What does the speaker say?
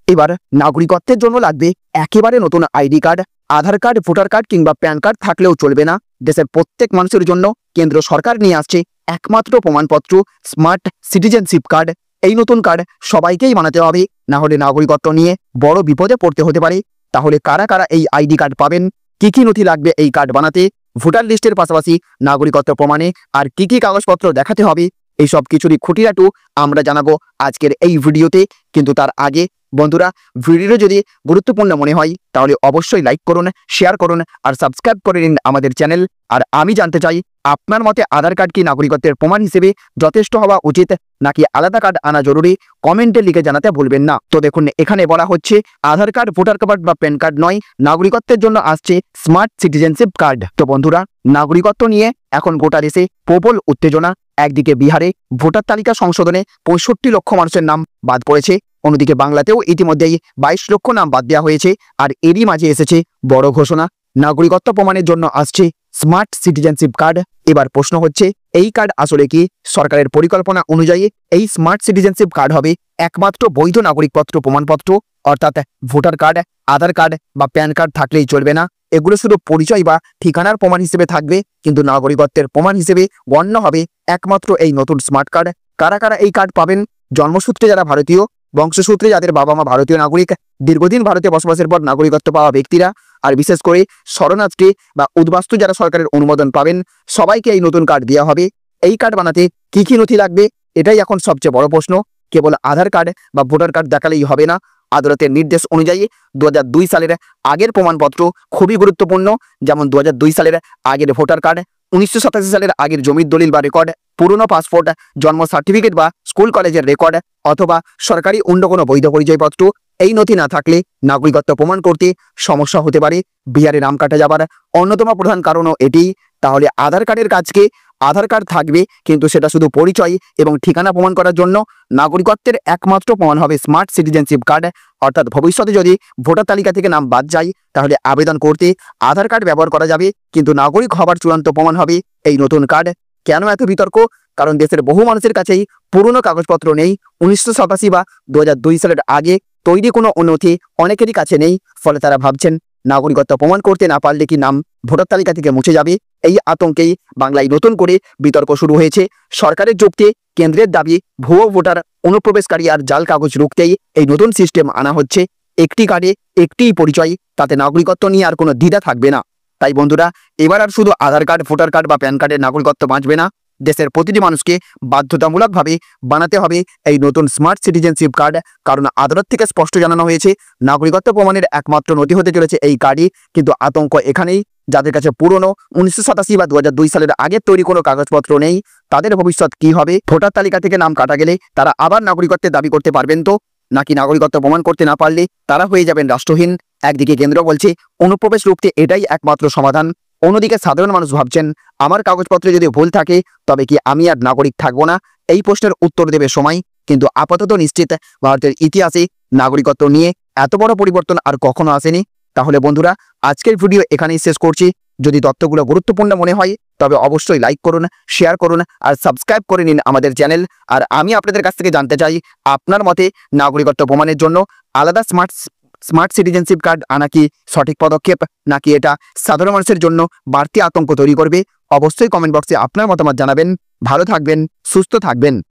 এবার নাগরিকত্বের জন্য লাগবে একেবারে নতুন আইডি কার্ড। আধার কার্ড, ভোটার কার্ড কিংবা প্যান কার্ড থাকলেও চলবে না। দেশের প্রত্যেক মানুষের জন্য কেন্দ্র সরকার নিয়ে আসছে একমাত্র প্রমাণপত্র, স্মার্ট সিটিজেনশিপ কার্ড। এই নতুন কার্ড সবাইকেই বানাতে হবে, না হলে নাগরিকত্ব নিয়ে বড় বিপদে পড়তে হতে পারে। তাহলে কারা কারা এই আইডি কার্ড পাবেন, কি কি নথি লাগবে এই কার্ড বানাতে, ভোটার লিস্টের পাশাপাশি নাগরিকত্ব প্রমাণে আর কি কি কাগজপত্র দেখাতে হবে, এই সব কিছুরই খুঁটিনাটি আমরা জানাবো আজকের এই ভিডিওতে। কিন্তু তার আগে বন্ধুরা, ভিডিওটি যদি গুরুত্বপূর্ণ মনে হয় তাহলে অবশ্যই লাইক করুন, শেয়ার করুন আর সাবস্ক্রাইব করে নিন আমাদের চ্যানেল। আর আমি জানতে চাই, আপনার মতে আধার কার্ড কি নাগরিকত্বের প্রমাণ হিসেবে যথেষ্ট হওয়া উচিত, নাকি আলাদা কার্ড আনা জরুরি? কমেন্টে লিখে জানাতে ভুলবেন না। তো দেখুন, এখানে বলা হচ্ছে আধার কার্ড, ভোটার কার্ড বা প্যান কার্ড নয়, নাগরিকত্বের জন্য আসছে স্মার্ট সিটিজেনশিপ কার্ড। তো বন্ধুরা, নাগরিকত্ব নিয়ে এখন গোটা দেশে প্রবল উত্তেজনা। একদিকে বিহারে ভোটার তালিকা সংশোধনে 65 লক্ষ মানুষের নাম বাদ পড়েছে, অন্যদিকে বাংলাতেও ইতিমধ্যেই 22 লক্ষ নাম বাদ দেওয়া হয়েছে। আর এরই মাঝে এসেছে বড় ঘোষণা, নাগরিকত্ব প্রমাণের জন্য আসছে স্মার্ট সিটিজেনশিপ কার্ড। এবার প্রশ্ন হচ্ছে, এই কার্ড আসলে কি? সরকারের পরিকল্পনা অনুযায়ী এই স্মার্ট সিটিজেনশিপ কার্ড হবে একমাত্র বৈধ নাগরিকপত্র প্রমাণপত্র, অর্থাৎ ভোটার কার্ড, আধার কার্ড বা প্যান কার্ড থাকলেই চলবে না। এগুলো শুধু পরিচয় বা ঠিকানার প্রমাণ হিসেবে থাকবে, কিন্তু নাগরিকত্বের প্রমাণ হিসেবে গণ্য হবে একমাত্র এই নতুন স্মার্ট কার্ড। কারা কারা এই কার্ড পাবেন? জন্মসূত্রে যারা ভারতীয়, বংশসূত্রে যাদের বাবা মা ভারতীয় নাগরিক, দীর্ঘদিন ভারতে বসবাসের পর নাগরিকত্ব পাওয়া ব্যক্তিরা, আর বিশেষ করে শরণার্থী বা উদ্বাস্তু যারা সরকারের অনুমোদন পাবেন, সবাইকে এই নতুন কার্ড দেওয়া হবে। এই কার্ড বানাতে কি কি নথি লাগবে, এটাই এখন সবচেয়ে বড় প্রশ্ন। কেবল আধার কার্ড বা ভোটার কার্ড দেখালেই হবে না। আদালতের নির্দেশ অনুযায়ী 2002 সালের আগের প্রমাণপত্র খুবই গুরুত্বপূর্ণ, যেমন 2002 সালের আগের ভোটার কার্ড, 1987 সালের আগের জমির দলিল বা রেকর্ড, পুরনো পাসপোর্ট, জন্ম সার্টিফিকেট বা স্কুল কলেজের রেকর্ড, অথবা সরকারি অন্য কোনো বৈধ পরিচয়পত্র। এই নথি না থাকলে নাগরিকত্ব প্রমাণ করতে সমস্যা হতে পারে। বিহারে নাম কাটা যাবার অন্যতম প্রধান কারণও এটি। তাহলে আধার কার্ডের কাজকে আধার কার্ড থাকবে, কিন্তু সেটা শুধু পরিচয় এবং ঠিকানা প্রমাণ করার জন্য। নাগরিকত্বের একমাত্র প্রমাণ হবে স্মার্ট সিটিজেনশিপ কার্ড, অর্থাৎ ভবিষ্যতে যদি ভোটার তালিকা থেকে নাম বাদ যায় তাহলে আবেদন করতে আধার কার্ড ব্যবহার করা যাবে, কিন্তু নাগরিক হবার চূড়ান্ত প্রমাণ হবে এই নতুন কার্ড। কেন এত বিতর্ক? কারণ দেশের বহু মানুষের কাছেই পুরনো কাগজপত্র নেই। 1987 বা 2002 সালের আগে তৈরি কোনো নথি অনেকেরই কাছে নেই। ফলে তারা ভাবছেন, নাগরিকত্ব প্রমাণ করতে না পারলে কি নাম ভোটার তালিকা থেকে মুছে যাবে? এই আতঙ্কেই বাংলায় নতুন করে বিতর্ক শুরু হয়েছে। সরকারের যুক্তি, কেন্দ্রের দাবি, ভুয়ো ভোটার, অনুপ্রবেশকারী আর জাল কাগজ রুখতেই এই নতুন সিস্টেম আনা হচ্ছে। একটি কার্ডে একটিই পরিচয়, তাতে নাগরিকত্ব নিয়ে আর কোনো দ্বিধা থাকবে না। তাই বন্ধুরা, এবার আর শুধু আধার কার্ড, ভোটার কার্ড বা প্যান কার্ডের নাগরিকত্ব বাঁচবে না। দেশের প্রতিটি মানুষকে বাধ্যতামূলকভাবে বানাতে হবে এই নতুন স্মার্ট সিটিজেনশিপ কার্ড। কারণ আদালত থেকে স্পষ্ট জানানো হয়েছে, নাগরিকত্ব প্রমাণের একমাত্র নথি হতে চলেছে এই কার্ডই। কিন্তু আতঙ্ক এখানেই, যাদের কাছে পুরনো 1987 বা 2002 সালের আগের তৈরি কোনো কাগজপত্র নেই, তাদের ভবিষ্যৎ কি হবে? ভোটার তালিকা থেকে নাম কাটা গেলে তারা আবার নাগরিকত্বের দাবি করতে পারবেন তো? নাকি নাগরিকত্ব প্রমাণ করতে না পারলে তারা হয়ে যাবেন রাষ্ট্রহীন? একদিকে কেন্দ্র বলছে অনুপ্রবেশ রুখতে এটাই একমাত্র সমাধান, অন্যদিকে সাধারণ মানুষ ভাবছেন, আমার কাগজপত্রে যদি ভুল থাকে তবে কি আমি আর নাগরিক থাকবো না? এই প্রশ্নের উত্তর দেবে সময়। কিন্তু আপাতত নিশ্চিত, ভারতের ইতিহাসে নাগরিকত্ব নিয়ে এত বড় পরিবর্তন আর কখনো আসেনি। তাহলে বন্ধুরা, আজকের ভিডিও এখানেই শেষ করছি। যদি তথ্যগুলো গুরুত্বপূর্ণ মনে হয় তবে অবশ্যই লাইক করুন, শেয়ার করুন আর সাবস্ক্রাইব করে নিন আমাদের চ্যানেল। আর আমি আপনাদের কাছ থেকে জানতে চাই, আপনার মতে নাগরিকত্ব প্রমাণের জন্য আলাদা স্মার্ট সিটিজেনশিপ কার্ড আনা কি সঠিক পদক্ষেপ, নাকি এটা সাধারণ মানুষের জন্য বাড়তি আতঙ্ক তৈরি করবে? অবশ্যই কমেন্ট বক্সে আপনার মতামত জানাবেন। ভালো থাকবেন, সুস্থ থাকবেন।